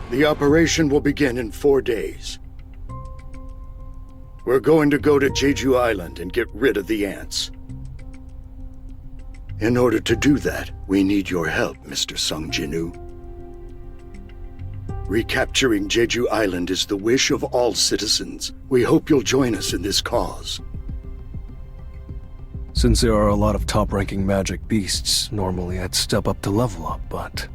The operation will begin in 4 days. We're going to go to Jeju Island and get rid of the ants. In order to do that, we need your help, Mr. Sung Jinwoo. Recapturing Jeju Island is the wish of all citizens. We hope you'll join us in this cause. Since there are a lot of top-ranking magic beasts, normally I'd step up to level up, but...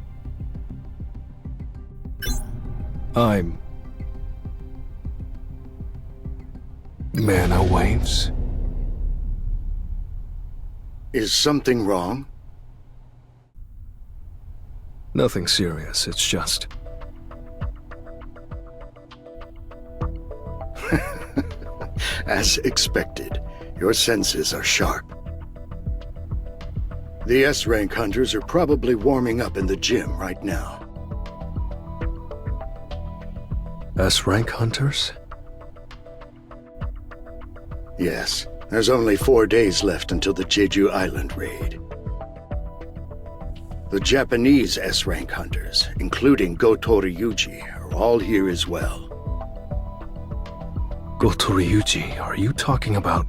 I'm... Mana waves? Is something wrong? Nothing serious, it's just... As expected, your senses are sharp. The S-rank hunters are probably warming up in the gym right now. S-rank hunters? Yes, there's only 4 days left until the Jeju Island Raid. The Japanese S-rank hunters, including Goto Ryuji, are all here as well. Goto Ryuji, are you talking about...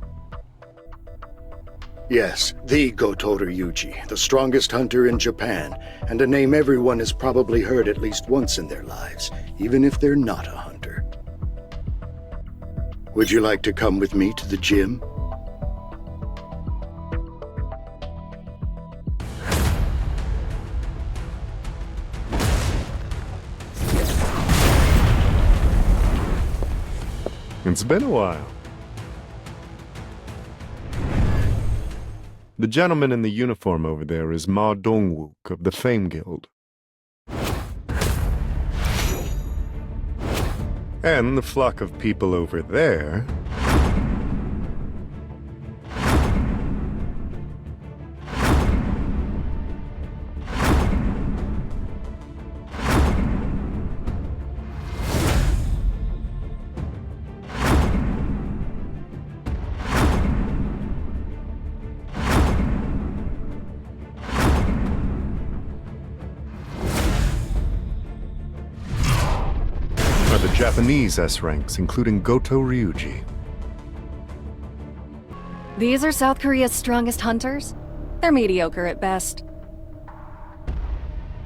Yes, the Goto Ryuji, the strongest hunter in Japan, and a name everyone has probably heard at least once in their lives, even if they're not a hunter. Would you like to come with me to the gym? It's been a while. The gentleman in the uniform over there is Ma Dongwook of the Fame Guild. And the flock of people over there... are the Japanese S-ranks, including Goto Ryuji. These are South Korea's strongest hunters? They're mediocre at best.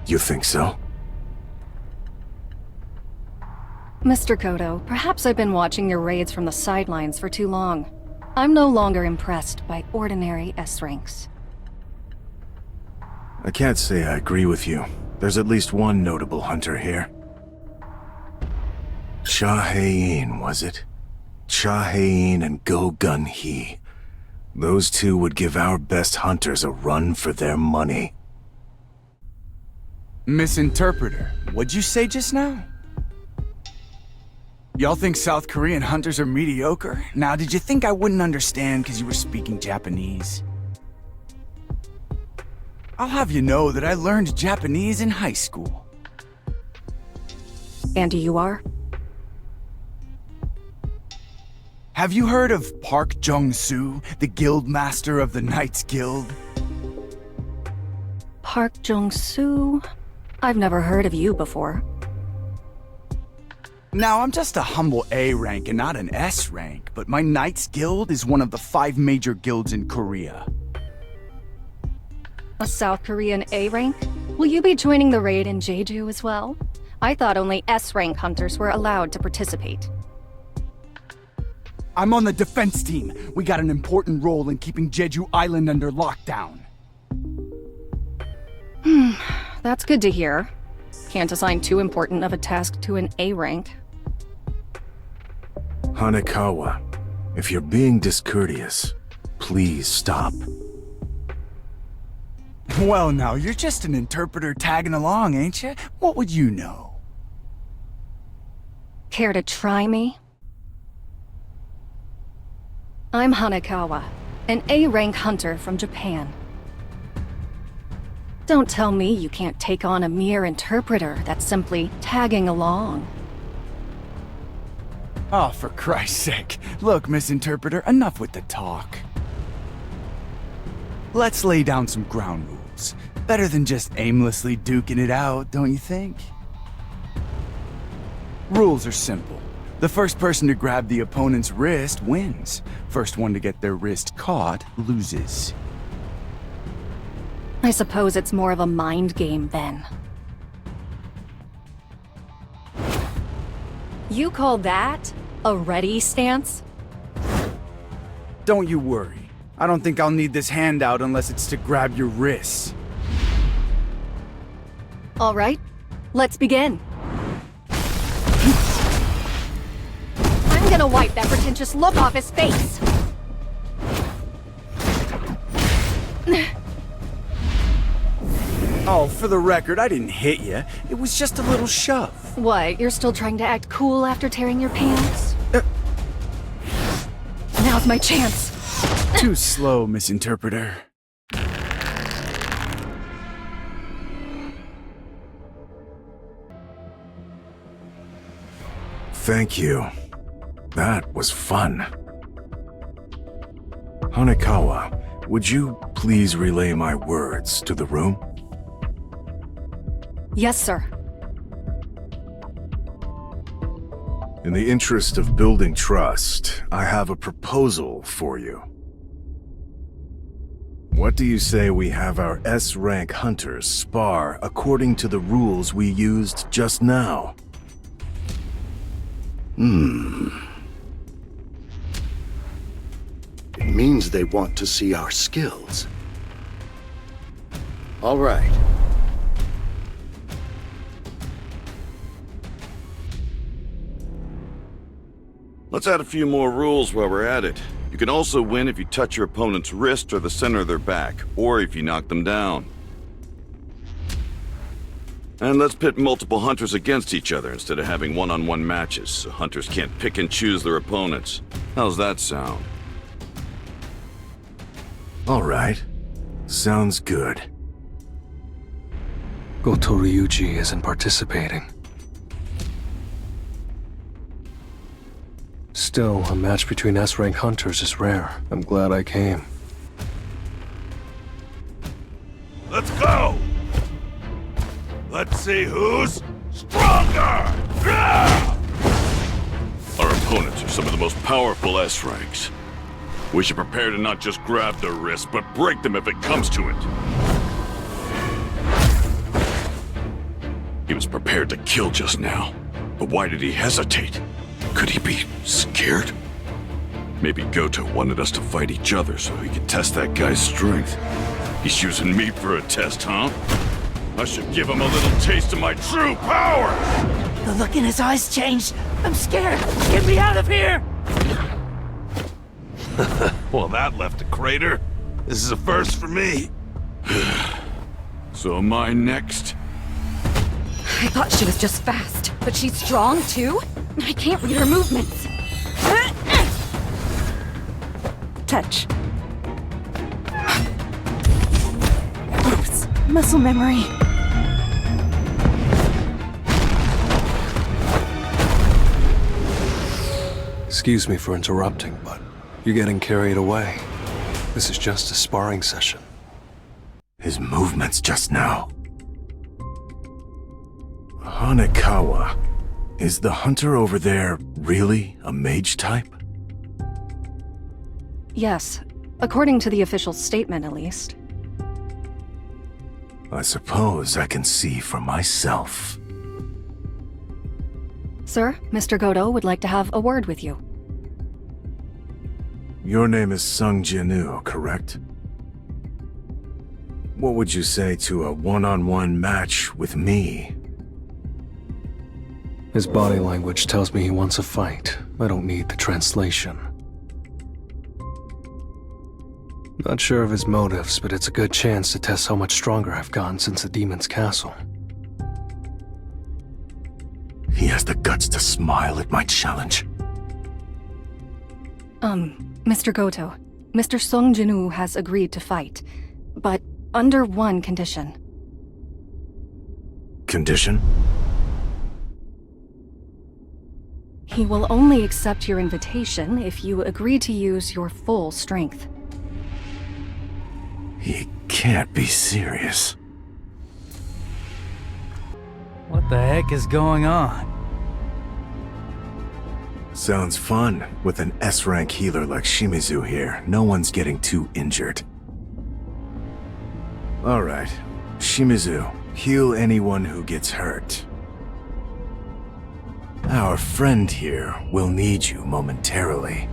You think so? Mr. Kodo, perhaps I've been watching your raids from the sidelines for too long. I'm no longer impressed by ordinary S-ranks. I can't say I agree with you. There's at least one notable hunter here. Cha Hae-in, was it? Cha Hae-in and Go Gun Hee. Those two would give our best hunters a run for their money. Misinterpreter, what'd you say just now? Y'all think South Korean hunters are mediocre? Now, did you think I wouldn't understand because you were speaking Japanese? I'll have you know that I learned Japanese in high school. And you are? Have you heard of Park Jong-soo, the guild master of the Knights Guild? Park Jong-soo? I've never heard of you before. Now, I'm just a humble A rank and not an S rank, but my Knights Guild is one of the 5 major guilds in Korea. A South Korean A rank? Will you be joining the raid in Jeju as well? I thought only S rank hunters were allowed to participate. I'm on the defense team. We got an important role in keeping Jeju Island under lockdown. That's good to hear. Can't assign too important of a task to an A rank. Hanekawa, if you're being discourteous, please stop. Well now, you're just an interpreter tagging along, ain't you? What would you know? Care to try me? I'm Hanekawa, an A-rank hunter from Japan. Don't tell me you can't take on a mere interpreter that's simply tagging along. Oh, for Christ's sake. Look, Misinterpreter, enough with the talk. Let's lay down some ground rules. Better than just aimlessly duking it out, don't you think? Rules are simple. The first person to grab the opponent's wrist wins. First one to get their wrist caught loses. I suppose it's more of a mind game then. You call that a ready stance? Don't you worry. I don't think I'll need this handout unless it's to grab your wrists. All right, let's begin. I'm gonna wipe that pretentious look off his face. Oh, for the record, I didn't hit you. It was just a little shove. What, you're still trying to act cool after tearing your pants? Now's my chance. Too slow, misinterpreter. Thank you. That was fun. Hanekawa, would you please relay my words to the room? Yes, sir. In the interest of building trust, I have a proposal for you. What do you say we have our S-rank hunters spar according to the rules we used just now? It means they want to see our skills. All right. Let's add a few more rules while we're at it. You can also win if you touch your opponent's wrist or the center of their back, or if you knock them down. And let's pit multiple hunters against each other instead of having one-on-one matches, so hunters can't pick and choose their opponents. How's that sound? All right. Sounds good. Goto Ryuji isn't participating. Still, a match between S-rank hunters is rare. I'm glad I came. Let's go! Let's see who's stronger! Our opponents are some of the most powerful S-ranks. We should prepare to not just grab their wrists, but break them if it comes to it. He was prepared to kill just now, but why did he hesitate? Could he be scared? Maybe Goto wanted us to fight each other so he could test that guy's strength. He's using me for a test, huh? I should give him a little taste of my true power! The look in his eyes changed. I'm scared. Get me out of here! Well, that left a crater. This is a first for me. So am I next? I thought she was just fast, but she's strong too? I can't read her movements. Touch. Oops, muscle memory. Excuse me for interrupting, but you're getting carried away. This is just a sparring session. His movements just now. Hanekawa, is the hunter over there really a mage type? Yes, according to the official statement at least. I suppose I can see for myself. Sir, Mr. Goto would like to have a word with you. Your name is Sung Jinwoo, correct? What would you say to a one-on-one match with me? His body language tells me he wants a fight. I don't need the translation. Not sure of his motives, but it's a good chance to test how much stronger I've gotten since the demon's castle. He has the guts to smile at my challenge. Mr. Goto, Mr. Sung Jinwoo has agreed to fight, but under one condition. Condition? He will only accept your invitation if you agree to use your full strength. He can't be serious. What the heck is going on? Sounds fun. With an S-rank healer like Shimizu here, no one's getting too injured. Alright, Shimizu, heal anyone who gets hurt. Our friend here will need you momentarily.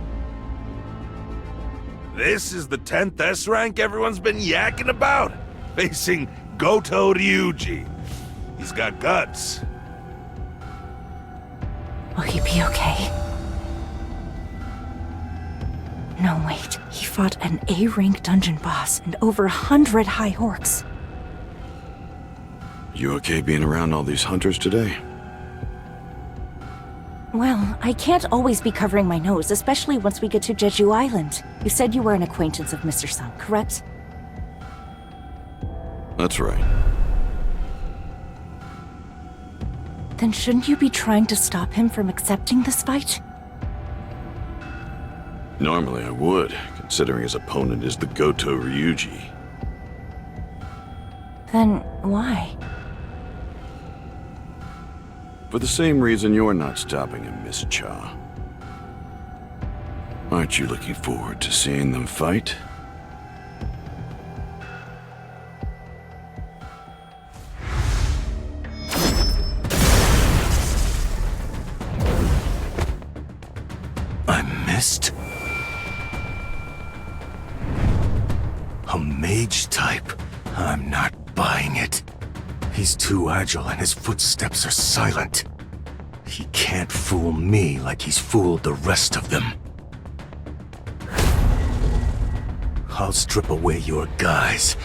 This is the 10th S rank everyone's been yakking about, facing Goto Ryuji. He's got guts. Will he be okay? No, wait. He fought an A-rank dungeon boss and over 100 high orcs. You okay being around all these hunters today? Well, I can't always be covering my nose, especially once we get to Jeju Island. You said you were an acquaintance of Mr. Sung, correct? That's right. Then shouldn't you be trying to stop him from accepting this fight? Normally I would, considering his opponent is the Goto Ryuji. Then why? For the same reason you're not stopping him, Miss Cha. Aren't you looking forward to seeing them fight? I missed? A mage type? I'm not buying it. He's too agile and his footsteps are silent. He can't fool me like he's fooled the rest of them. I'll strip away your guise.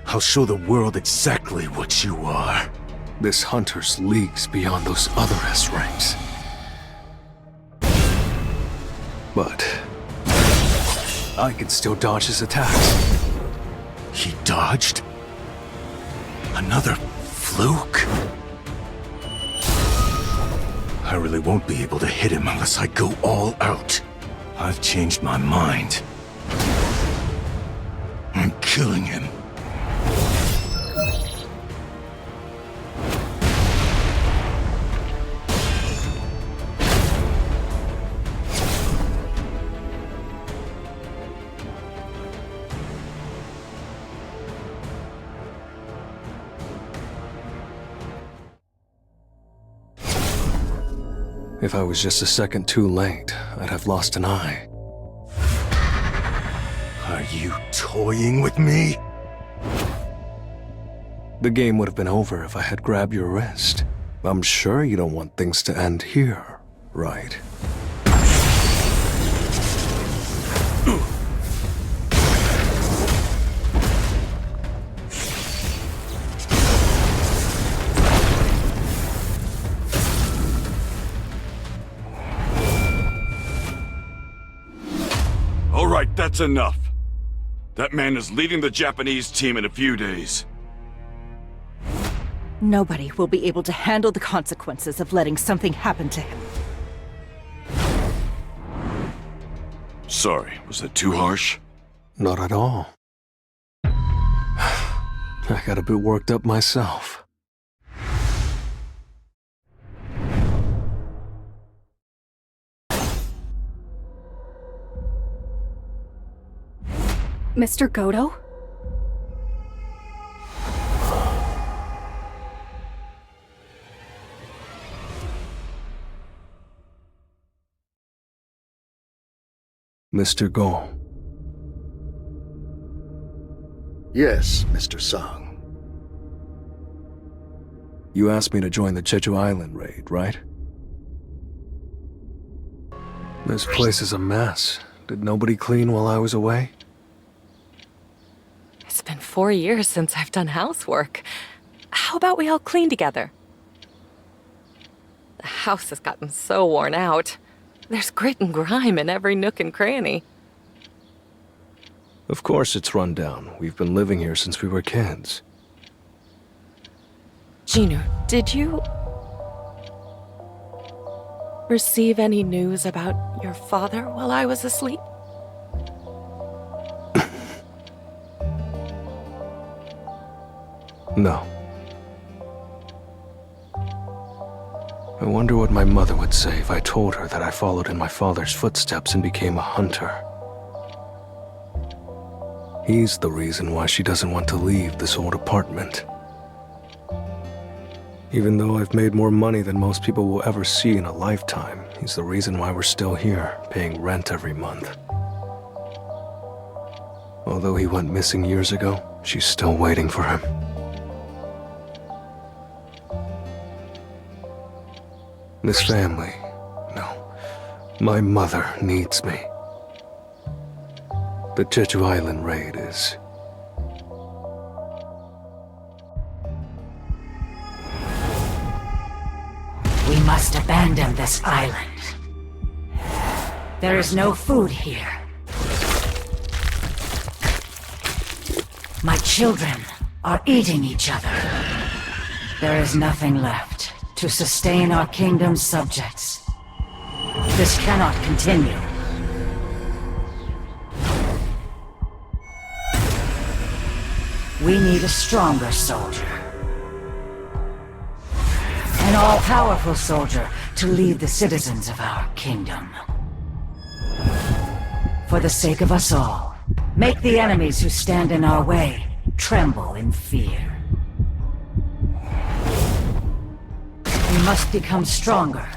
I'll show the world exactly what you are. This hunter's leagues beyond those other S ranks. But I can still dodge his attacks. He dodged? Another fluke? I really won't be able to hit him unless I go all out. I've changed my mind. I'm killing him. If I was just a second too late, I'd have lost an eye. Are you toying with me? The game would have been over if I had grabbed your wrist. I'm sure you don't want things to end here, right? All right, that's enough. That man is leading the Japanese team in a few days. Nobody will be able to handle the consequences of letting something happen to him. Sorry, was that too harsh? Not at all. I got a bit worked up myself. Mr. Goto? Mr. Go. Yes, Mr. Sung. You asked me to join the Jeju Island Raid, right? This place is a mess. Did nobody clean while I was away? It's been 4 years since I've done housework. How about we all clean together? The house has gotten so worn out. There's grit and grime in every nook and cranny. Of course it's run down. We've been living here since we were kids. Jinwoo, did you receive any news about your father while I was asleep? No. I wonder what my mother would say if I told her that I followed in my father's footsteps and became a hunter. He's the reason why she doesn't want to leave this old apartment. Even though I've made more money than most people will ever see in a lifetime, he's the reason why we're still here, paying rent every month. Although he went missing years ago, she's still waiting for him. This family, no, my mother needs me. The Jeju Island Raid is... We must abandon this island. There is no food here. My children are eating each other. There is nothing left to sustain our kingdom's subjects. This cannot continue. We need a stronger soldier. An all-powerful soldier to lead the citizens of our kingdom. For the sake of us all, make the enemies who stand in our way tremble in fear. We must become stronger.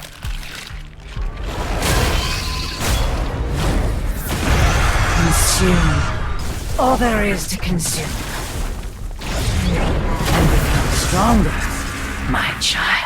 Consume all there is to consume. And become stronger, my child.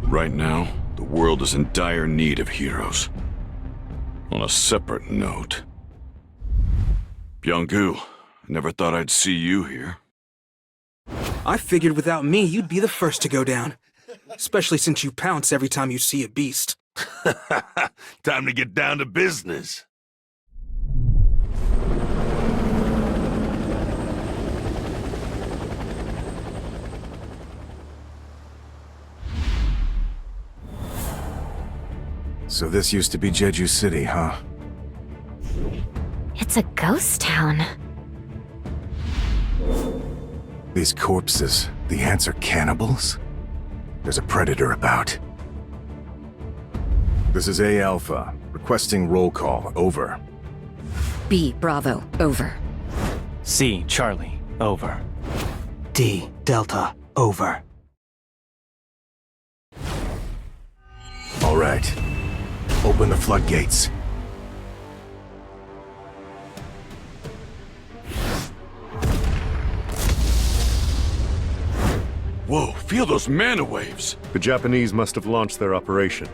Right now, the world is in dire need of heroes. On a separate note, Byung-gu, I never thought I'd see you here. I figured without me, you'd be the first to go down. Especially since you pounce every time you see a beast. Time to get down to business. So this used to be Jeju City, huh? It's a ghost town. These corpses, the ants are cannibals? There's a predator about. This is A Alpha, requesting roll call, over. B Bravo, over. C Charlie, over. D Delta, over. All right. Open the floodgates. Whoa, feel those mana waves! The Japanese must have launched their operation.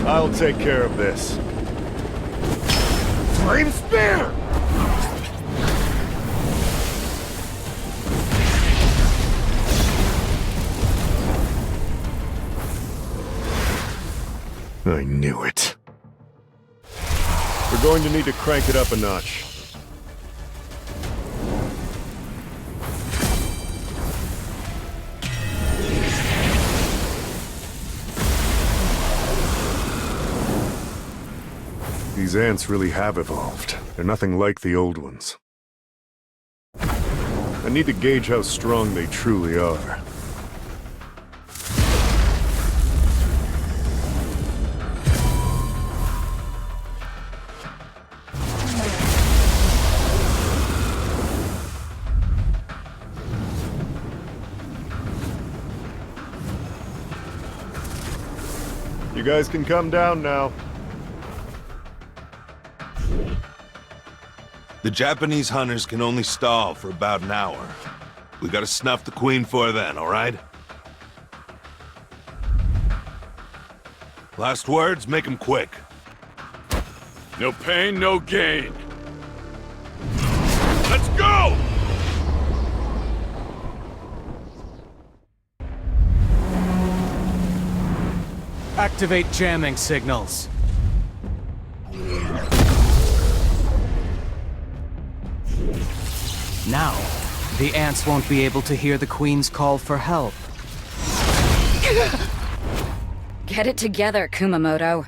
I'll take care of this. Flame spear! I knew it. We're going to need to crank it up a notch. These ants really have evolved. They're nothing like the old ones. I need to gauge how strong they truly are. You guys can come down now. The Japanese hunters can only stall for about an hour. We gotta snuff the queen for then, alright? Last words, make them quick. No pain, no gain. Let's go! Activate jamming signals. Now, the ants won't be able to hear the Queen's call for help. Get it together, Kumamoto.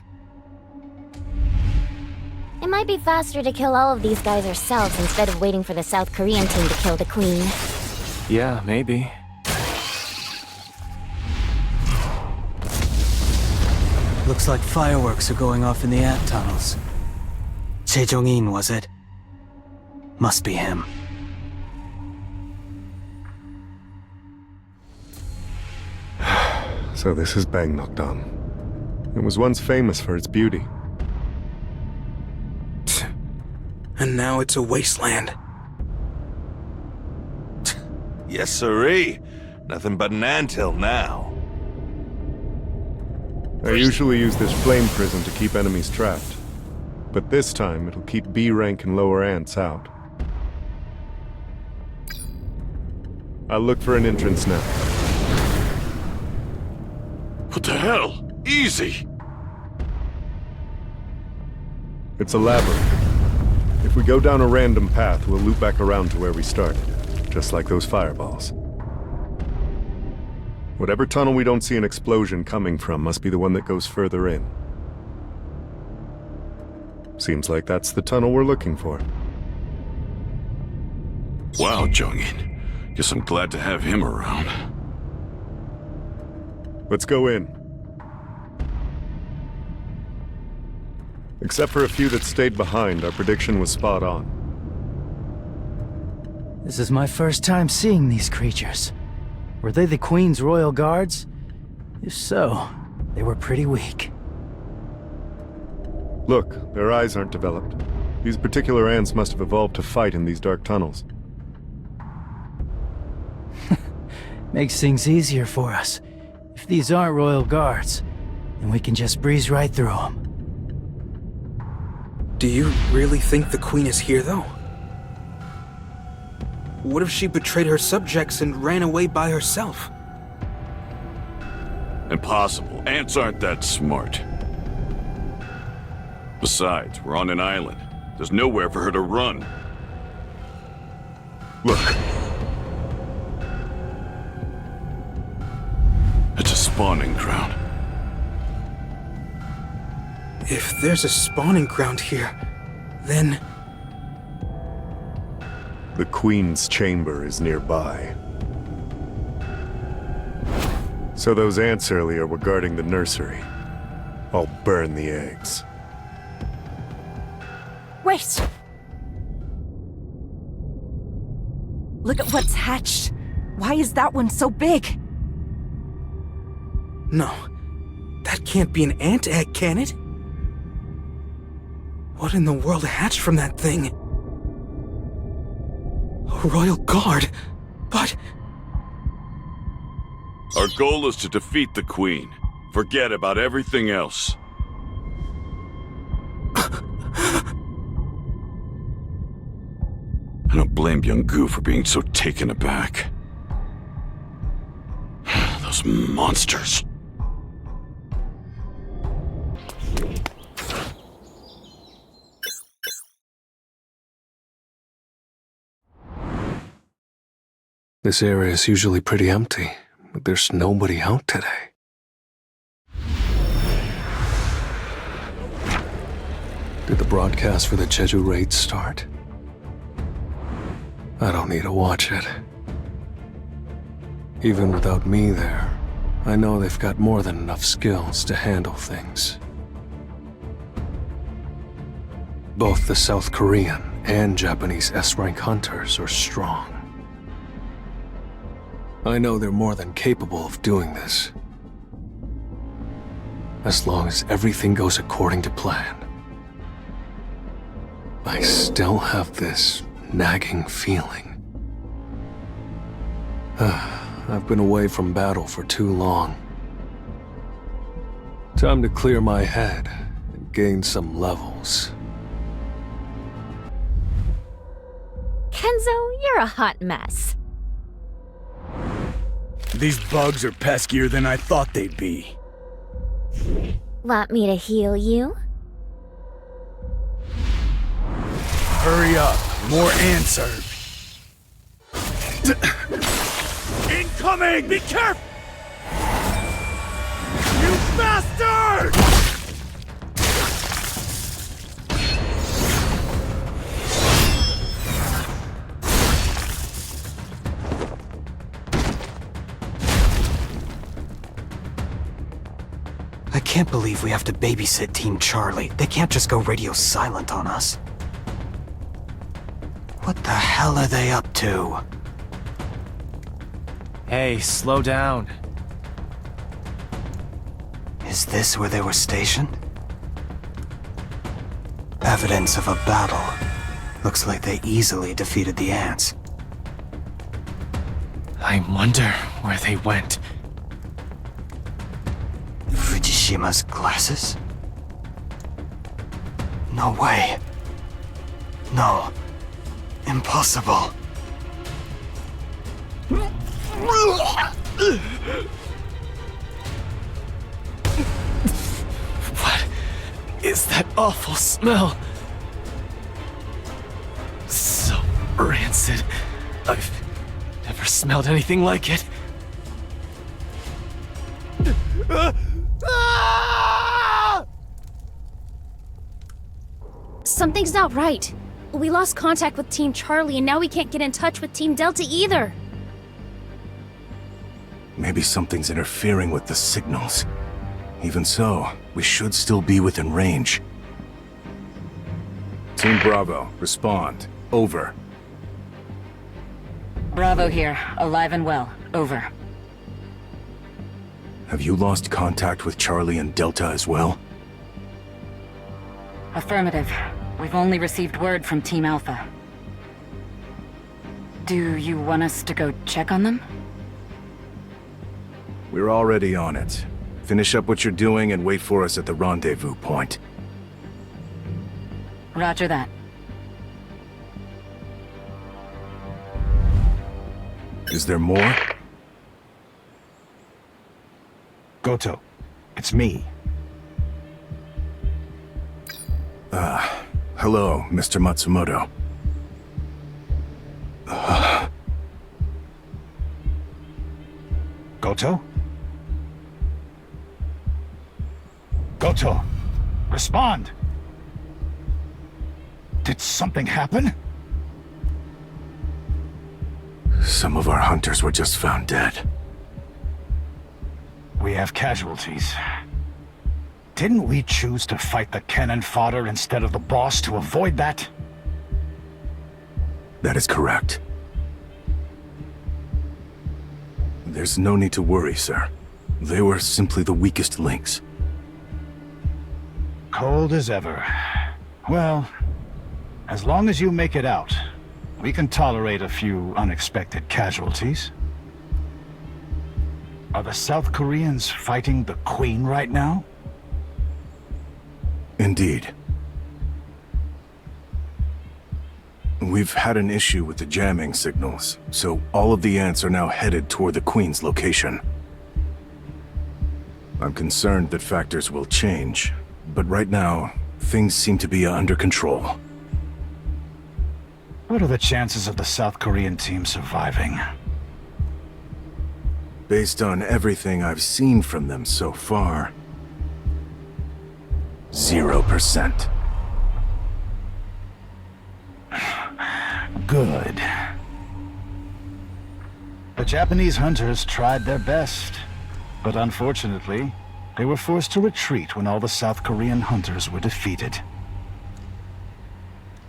It might be faster to kill all of these guys ourselves instead of waiting for the South Korean team to kill the Queen. Yeah, maybe. Looks like fireworks are going off in the ant tunnels. Jae-jong-in, was it? Must be him. So this is Bangnokdam. It was once famous for its beauty. And now it's a wasteland. Yes, sirree. Nothing but an anthill now. I usually use this flame prison to keep enemies trapped. But this time, it'll keep B rank and lower ants out. I'll look for an entrance now. What the hell? Easy! It's a labyrinth. If we go down a random path, we'll loop back around to where we started. Just like those fireballs. Whatever tunnel we don't see an explosion coming from must be the one that goes further in. Seems like that's the tunnel we're looking for. Wow, Jong-in. Guess I'm glad to have him around. Let's go in. Except for a few that stayed behind, our prediction was spot on. This is my first time seeing these creatures. Were they the Queen's royal guards? If so, they were pretty weak. Look, their eyes aren't developed. These particular ants must have evolved to fight in these dark tunnels. Makes things easier for us. If these aren't royal guards, then we can just breeze right through them. Do you really think the Queen is here, though? What if she betrayed her subjects and ran away by herself? Impossible. Ants aren't that smart. Besides, we're on an island. There's nowhere for her to run. Look. It's a spawning ground. If there's a spawning ground here, then... The Queen's chamber is nearby. So those ants earlier were guarding the nursery. I'll burn the eggs. Wait! Look at what's hatched. Why is that one so big? No. That can't be an ant egg, can it? What in the world hatched from that thing? A royal guard? But... Our goal is to defeat the Queen. Forget about everything else. I don't blame young Gu for being so taken aback. Those monsters. This area is usually pretty empty, but there's nobody out today. Did the broadcast for the Jeju Raid start? I don't need to watch it. Even without me there, I know they've got more than enough skills to handle things. Both the South Korean and Japanese S-rank hunters are strong. I know they're more than capable of doing this. As long as everything goes according to plan. I still have this nagging feeling. I've been away from battle for too long. Time to clear my head and gain some levels. Kenzo, you're a hot mess. These bugs are peskier than I thought they'd be. Want me to heal you? Hurry up. More answer. Incoming! Be careful! You bastard! I can't believe we have to babysit Team Charlie. They can't just go radio silent on us. What the hell are they up to? Hey, slow down. Is this where they were stationed? Evidence of a battle. Looks like they easily defeated the ants. I wonder where they went. Fujishima's glasses? No way. No. Impossible. What is that awful smell? So rancid. I've never smelled anything like it. Something's not right. We lost contact with Team Charlie, and now we can't get in touch with Team Delta either. Maybe something's interfering with the signals. Even so, we should still be within range. Team Bravo, respond. Over. Bravo here, alive and well. Over. Have you lost contact with Charlie and Delta as well? Affirmative. We've only received word from Team Alpha. Do you want us to go check on them? We're already on it. Finish up what you're doing and wait for us at the rendezvous point. Roger that. Is there more? Goto, it's me. Hello, Mr. Matsumoto. Goto? Goto, respond! Did something happen? Some of our hunters were just found dead. We have casualties. Didn't we choose to fight the cannon fodder instead of the boss to avoid that? That is correct. There's no need to worry, sir. They were simply the weakest links. Cold as ever. Well, as long as you make it out, we can tolerate a few unexpected casualties. Are the South Koreans fighting the Queen right now? Indeed. We've had an issue with the jamming signals, so all of the ants are now headed toward the Queen's location. I'm concerned that factors will change, but right now, things seem to be under control. What are the chances of the South Korean team surviving? Based on everything I've seen from them so far, 0%. Good. The Japanese hunters tried their best, but unfortunately, they were forced to retreat when all the South Korean hunters were defeated.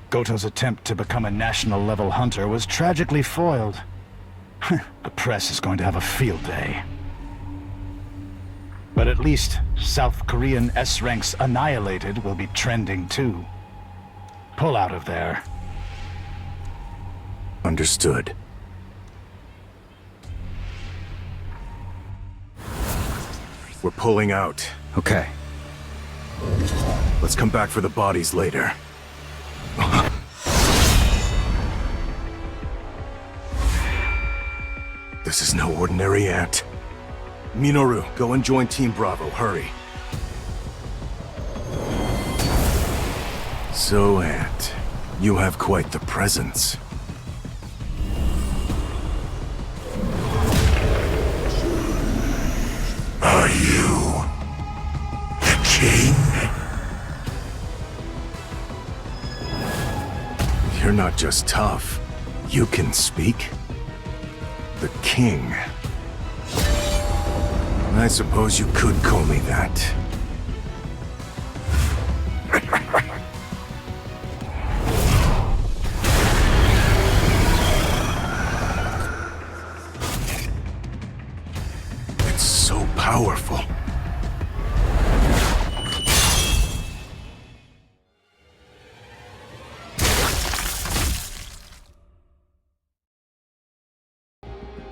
Goto's attempt to become a national-level hunter was tragically foiled. The press is going to have a field day. But at least South Korean S-ranks annihilated will be trending too. Pull out of there. Understood. We're pulling out. Okay. Let's come back for the bodies later. This is no ordinary ant. Minoru, go and join Team Bravo, hurry. So, Ant, you have quite the presence. Are you the king? You're not just tough. You can speak. The king. I suppose you could call me that. It's so powerful.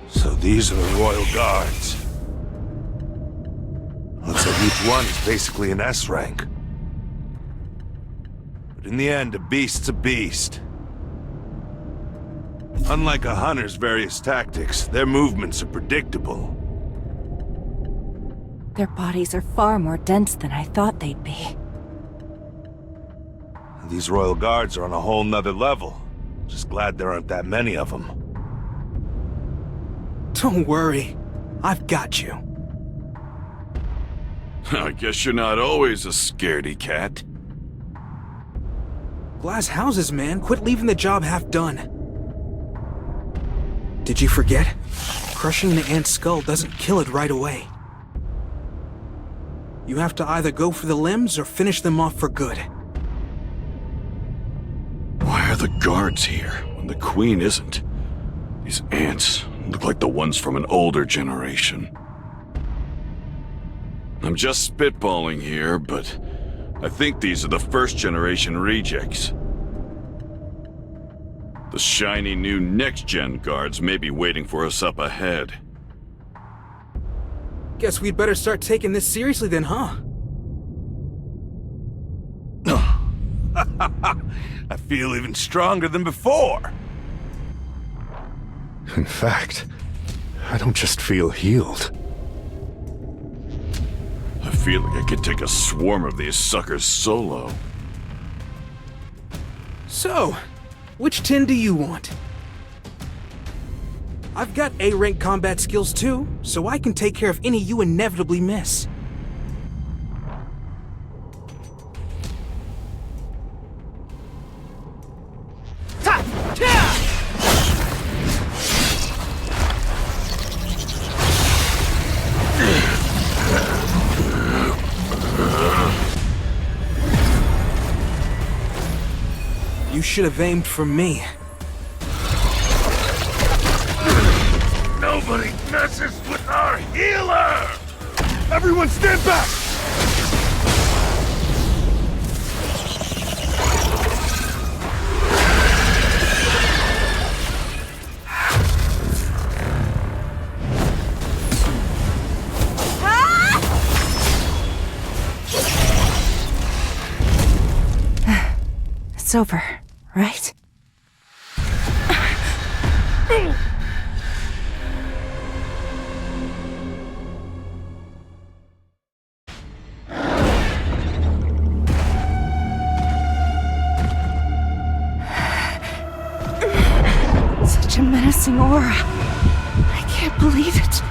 So these are the Royal Guards. Looks like each one is basically an S rank. But in the end, a beast's a beast. Unlike a hunter's various tactics, their movements are predictable. Their bodies are far more dense than I thought they'd be. These Royal Guards are on a whole nother level. Just glad there aren't that many of them. Don't worry. I've got you. I guess you're not always a scaredy cat. Glass houses, man. Quit leaving the job half done. Did you forget? Crushing the ant's skull doesn't kill it right away. You have to either go for the limbs or finish them off for good. Why are the guards here when the queen isn't? These ants look like the ones from an older generation. I'm just spitballing here, but I think these are the first-generation rejects. The shiny new next-gen guards may be waiting for us up ahead. Guess we'd better start taking this seriously then, huh? I feel even stronger than before. In fact, I don't just feel healed. I feel like I could take a swarm of these suckers solo. So, which 10 do you want? I've got A-rank combat skills too, so I can take care of any you inevitably miss. You should have aimed for me. Nobody messes with our healer! Everyone stand back! It's over, right? Such a menacing aura. I can't believe it.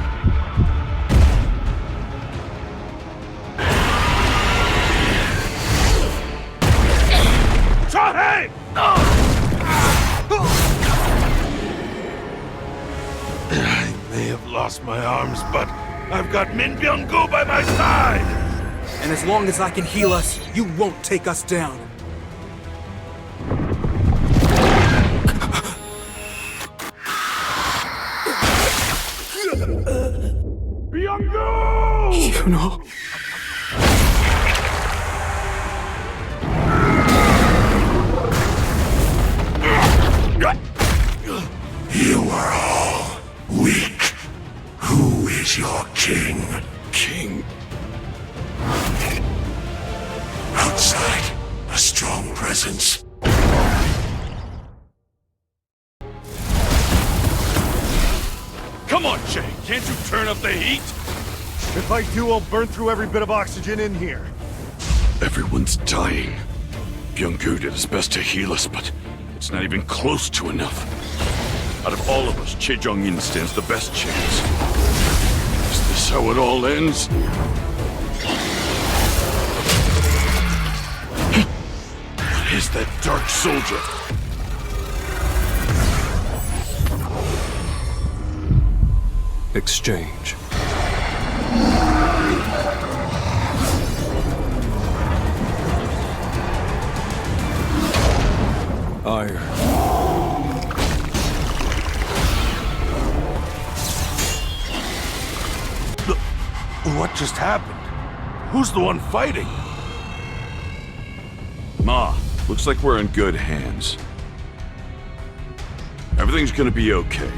I may have lost my arms, but I've got Min Byung-gu by my side! And as long as I can heal us, you won't take us down. Byung-gu! You know... You are all weak. Who is your king? King? Outside, a strong presence. Come on, Jay. Can't you turn up the heat? If I do, I'll burn through every bit of oxygen in here. Everyone's dying. Byung-gu did his best to heal us, but it's not even close to enough. Out of all of us, Chejong-in stands the best chance. Is this how it all ends? What is that dark soldier? Exchange. Iron. What just happened? Who's the one fighting? Ma, looks like we're in good hands. Everything's gonna be okay.